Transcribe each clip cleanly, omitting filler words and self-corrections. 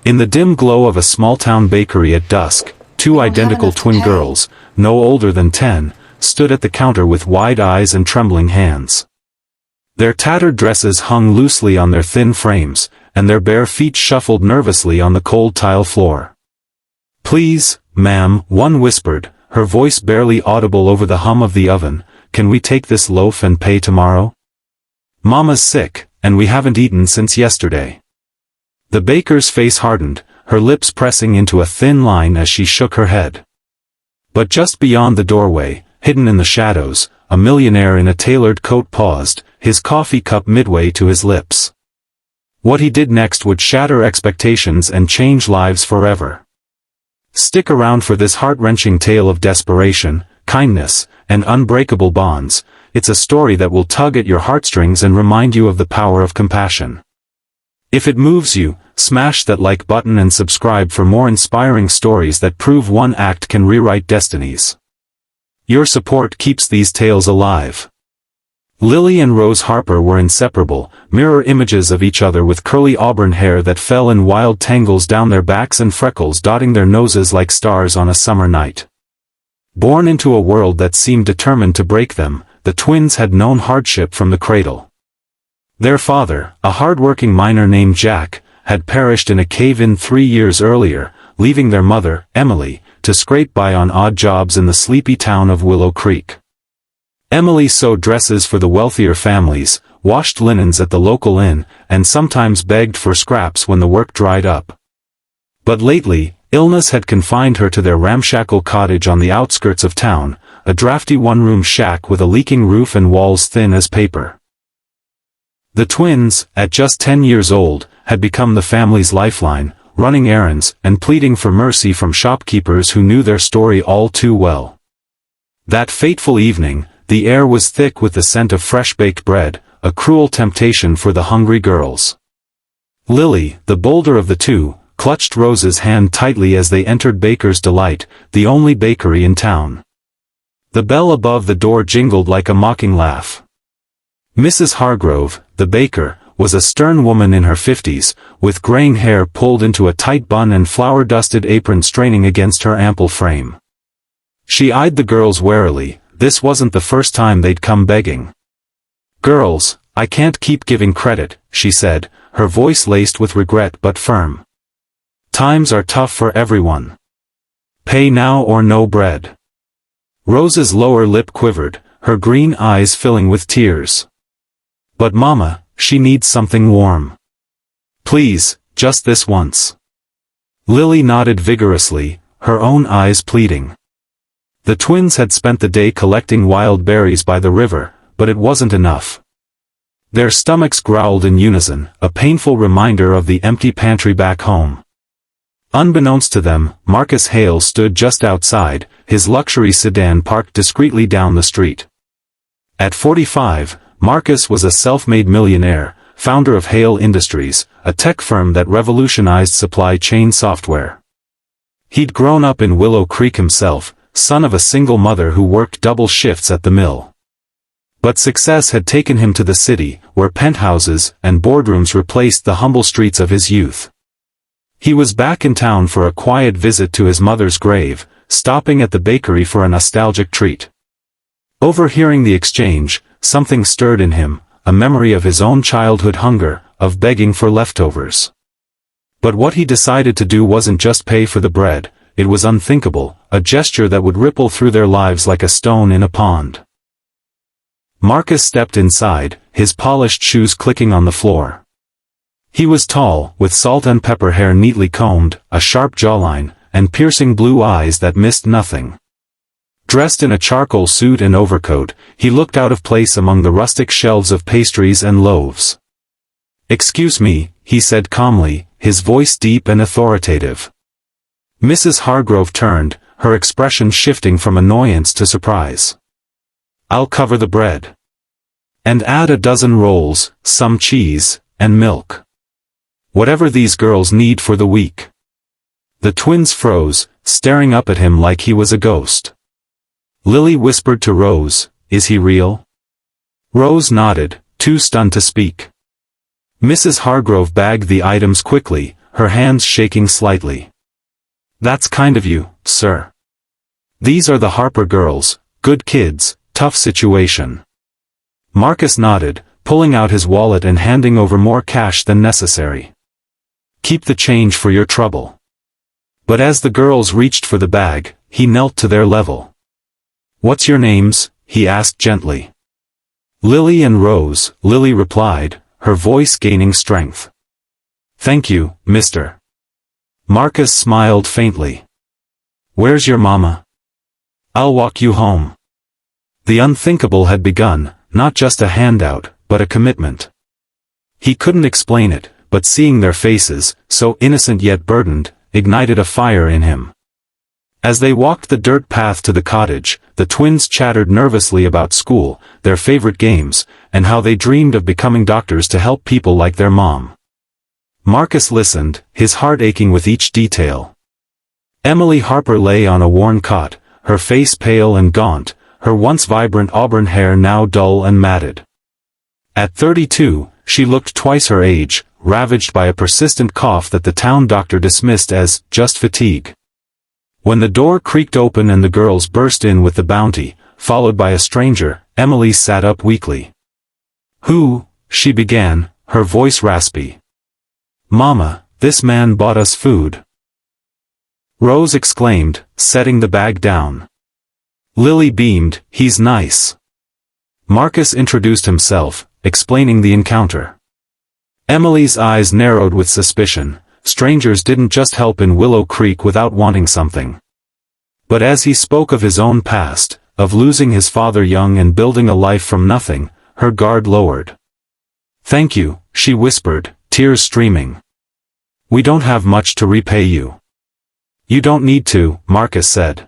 In the dim glow of a small-town bakery at dusk, two identical twin girls, no older than 10, stood at the counter with wide eyes and trembling hands. Their tattered dresses hung loosely on their thin frames, and their bare feet shuffled nervously on the cold tile floor. "Please, ma'am," one whispered, her voice barely audible over the hum of the oven, "can we take this loaf and pay tomorrow? Mama's sick, and we haven't eaten since yesterday." The baker's face hardened, her lips pressing into a thin line as she shook her head. But just beyond the doorway, hidden in the shadows, a millionaire in a tailored coat paused, his coffee cup midway to his lips. What he did next would shatter expectations and change lives forever. Stick around for this heart-wrenching tale of desperation, kindness, and unbreakable bonds. It's a story that will tug at your heartstrings and remind you of the power of compassion. If it moves you, smash that like button and subscribe for more inspiring stories that prove one act can rewrite destinies. Your support keeps these tales alive. Lily and Rose Harper were inseparable, mirror images of each other with curly auburn hair that fell in wild tangles down their backs and freckles dotting their noses like stars on a summer night. Born into a world that seemed determined to break them, the twins had known hardship from the cradle. Their father, a hard-working miner named Jack, had perished in a cave-in 3 years earlier, leaving their mother, Emily, to scrape by on odd jobs in the sleepy town of Willow Creek. Emily sewed dresses for the wealthier families, washed linens at the local inn, and sometimes begged for scraps when the work dried up. But lately, illness had confined her to their ramshackle cottage on the outskirts of town, a drafty one-room shack with a leaking roof and walls thin as paper. The twins, at just 10 years old, had become the family's lifeline, running errands and pleading for mercy from shopkeepers who knew their story all too well. That fateful evening, the air was thick with the scent of fresh-baked bread, a cruel temptation for the hungry girls. Lily, the bolder of the two, clutched Rose's hand tightly as they entered Baker's Delight, the only bakery in town. The bell above the door jingled like a mocking laugh. Mrs. Hargrove, the baker, was a stern woman in her 50s, with graying hair pulled into a tight bun and flour-dusted apron straining against her ample frame. She eyed the girls warily. This wasn't the first time they'd come begging. "Girls, I can't keep giving credit," she said, her voice laced with regret but firm. "Times are tough for everyone. Pay now or no bread." Rose's lower lip quivered, her green eyes filling with tears. "But Mama, she needs something warm. Please, just this once." Lily nodded vigorously, her own eyes pleading. The twins had spent the day collecting wild berries by the river, but it wasn't enough. Their stomachs growled in unison, a painful reminder of the empty pantry back home. Unbeknownst to them, Marcus Hale stood just outside, his luxury sedan parked discreetly down the street. At 45, Marcus was a self-made millionaire, founder of Hale Industries, a tech firm that revolutionized supply chain software. He'd grown up in Willow Creek himself, son of a single mother who worked double shifts at the mill. But success had taken him to the city, where penthouses and boardrooms replaced the humble streets of his youth. He was back in town for a quiet visit to his mother's grave, stopping at the bakery for a nostalgic treat. Overhearing the exchange, something stirred in him, a memory of his own childhood hunger, of begging for leftovers. But what he decided to do wasn't just pay for the bread. It was unthinkable, a gesture that would ripple through their lives like a stone in a pond. Marcus stepped inside, his polished shoes clicking on the floor. He was tall, with salt and pepper hair neatly combed, a sharp jawline, and piercing blue eyes that missed nothing. Dressed in a charcoal suit and overcoat, he looked out of place among the rustic shelves of pastries and loaves. "Excuse me," he said calmly, his voice deep and authoritative. Mrs. Hargrove turned, her expression shifting from annoyance to surprise. "I'll cover the bread. And add a dozen rolls, some cheese, and milk. Whatever these girls need for the week." The twins froze, staring up at him like he was a ghost. Lily whispered to Rose, "Is he real?" Rose nodded, too stunned to speak. Mrs. Hargrove bagged the items quickly, her hands shaking slightly. "That's kind of you, sir. These are the Harper girls, good kids, tough situation." Marcus nodded, pulling out his wallet and handing over more cash than necessary. "Keep the change for your trouble." But as the girls reached for the bag, he knelt to their level. "What's your names?" he asked gently. "Lily and Rose," Lily replied, her voice gaining strength. "Thank you, mister." Marcus smiled faintly. "Where's your mama?" "I'll walk you home." The unthinkable had begun, not just a handout, but a commitment. He couldn't explain it, but seeing their faces, so innocent yet burdened, ignited a fire in him. As they walked the dirt path to the cottage, the twins chattered nervously about school, their favorite games, and how they dreamed of becoming doctors to help people like their mom. Marcus listened, his heart aching with each detail. Emily Harper lay on a worn cot, her face pale and gaunt, her once vibrant auburn hair now dull and matted. At 32, she looked twice her age, ravaged by a persistent cough that the town doctor dismissed as just fatigue. When the door creaked open and the girls burst in with the bounty, followed by a stranger, Emily sat up weakly. "Who?" she began, her voice raspy. "Mama, this man bought us food," Rose exclaimed, setting the bag down. Lily beamed, "He's nice." Marcus introduced himself, explaining the encounter. Emily's eyes narrowed with suspicion. Strangers didn't just help in Willow Creek without wanting something. But as he spoke of his own past, of losing his father young and building a life from nothing, her guard lowered. "Thank you," she whispered, tears streaming. "We don't have much to repay you." "You don't need to," Marcus said.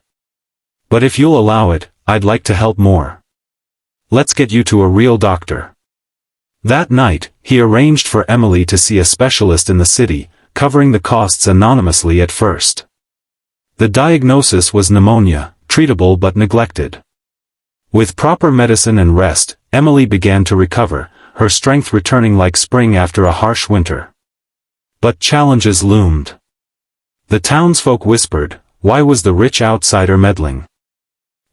"But if you'll allow it, I'd like to help more. Let's get you to a real doctor." That night, he arranged for Emily to see a specialist in the city, covering the costs anonymously at first. The diagnosis was pneumonia, treatable but neglected. With proper medicine and rest, Emily began to recover, her strength returning like spring after a harsh winter. But challenges loomed. The townsfolk whispered, why was the rich outsider meddling?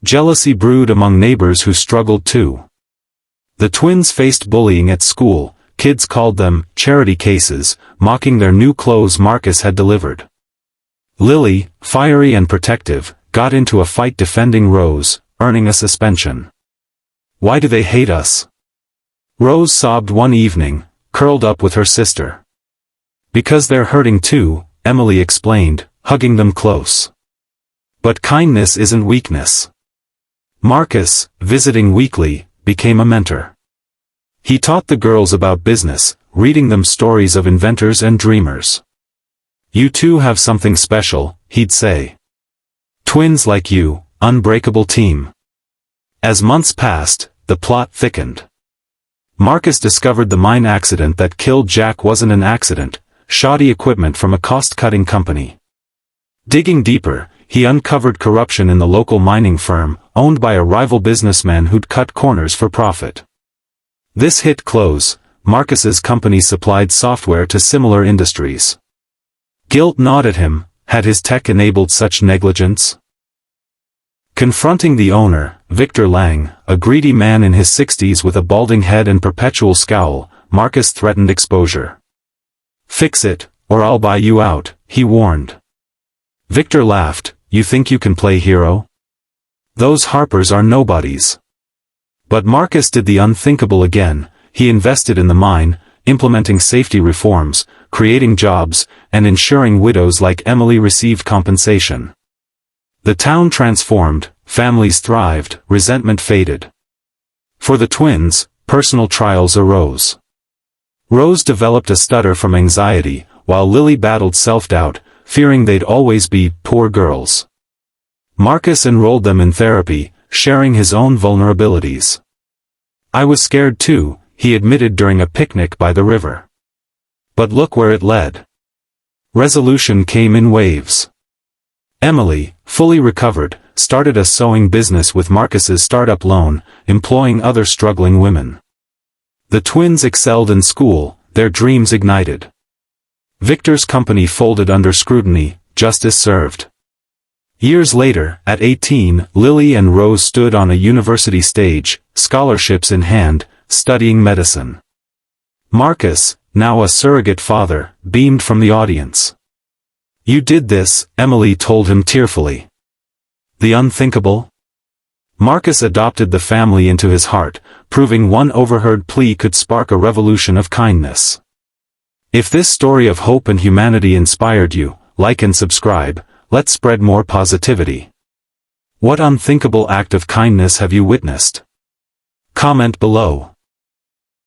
Jealousy brewed among neighbors who struggled too. The twins faced bullying at school. Kids called them charity cases, mocking their new clothes Marcus had delivered. Lily, fiery and protective, got into a fight defending Rose, earning a suspension. "Why do they hate us?" Rose sobbed one evening, curled up with her sister. "Because they're hurting too," Emily explained, hugging them close. But kindness isn't weakness. Marcus, visiting weekly, became a mentor. He taught the girls about business, reading them stories of inventors and dreamers. "You two have something special," he'd say. "Twins like you, unbreakable team." As months passed, the plot thickened. Marcus discovered the mine accident that killed Jack wasn't an accident, shoddy equipment from a cost-cutting company. Digging deeper, he uncovered corruption in the local mining firm, owned by a rival businessman who'd cut corners for profit. This hit close. Marcus's company supplied software to similar industries. Guilt gnawed at him. Had his tech enabled such negligence? Confronting the owner, Victor Lang, a greedy man in his 60s with a balding head and perpetual scowl, Marcus threatened exposure. "Fix it, or I'll buy you out," he warned. Victor laughed. "You think you can play hero? Those Harpers are nobodies." But Marcus did the unthinkable again. He invested in the mine, implementing safety reforms, creating jobs, and ensuring widows like Emily received compensation. The town transformed, families thrived, resentment faded. For the twins, personal trials arose. Rose developed a stutter from anxiety, while Lily battled self-doubt, fearing they'd always be poor girls. Marcus enrolled them in therapy, sharing his own vulnerabilities. "I was scared too," he admitted during a picnic by the river. But look where it led. Resolution came in waves. Emily, fully recovered, started a sewing business with Marcus's startup loan, employing other struggling women. The twins excelled in school, their dreams ignited. Victor's company folded under scrutiny, justice served. Years later, at 18, Lily and Rose stood on a university stage, scholarships in hand, studying medicine. Marcus, now a surrogate father, beamed from the audience. "You did this," Emily told him tearfully. "The unthinkable?" Marcus adopted the family into his heart, proving one overheard plea could spark a revolution of kindness. If this story of hope and humanity inspired you, like and subscribe. Let's spread more positivity. What unthinkable act of kindness have you witnessed? Comment below.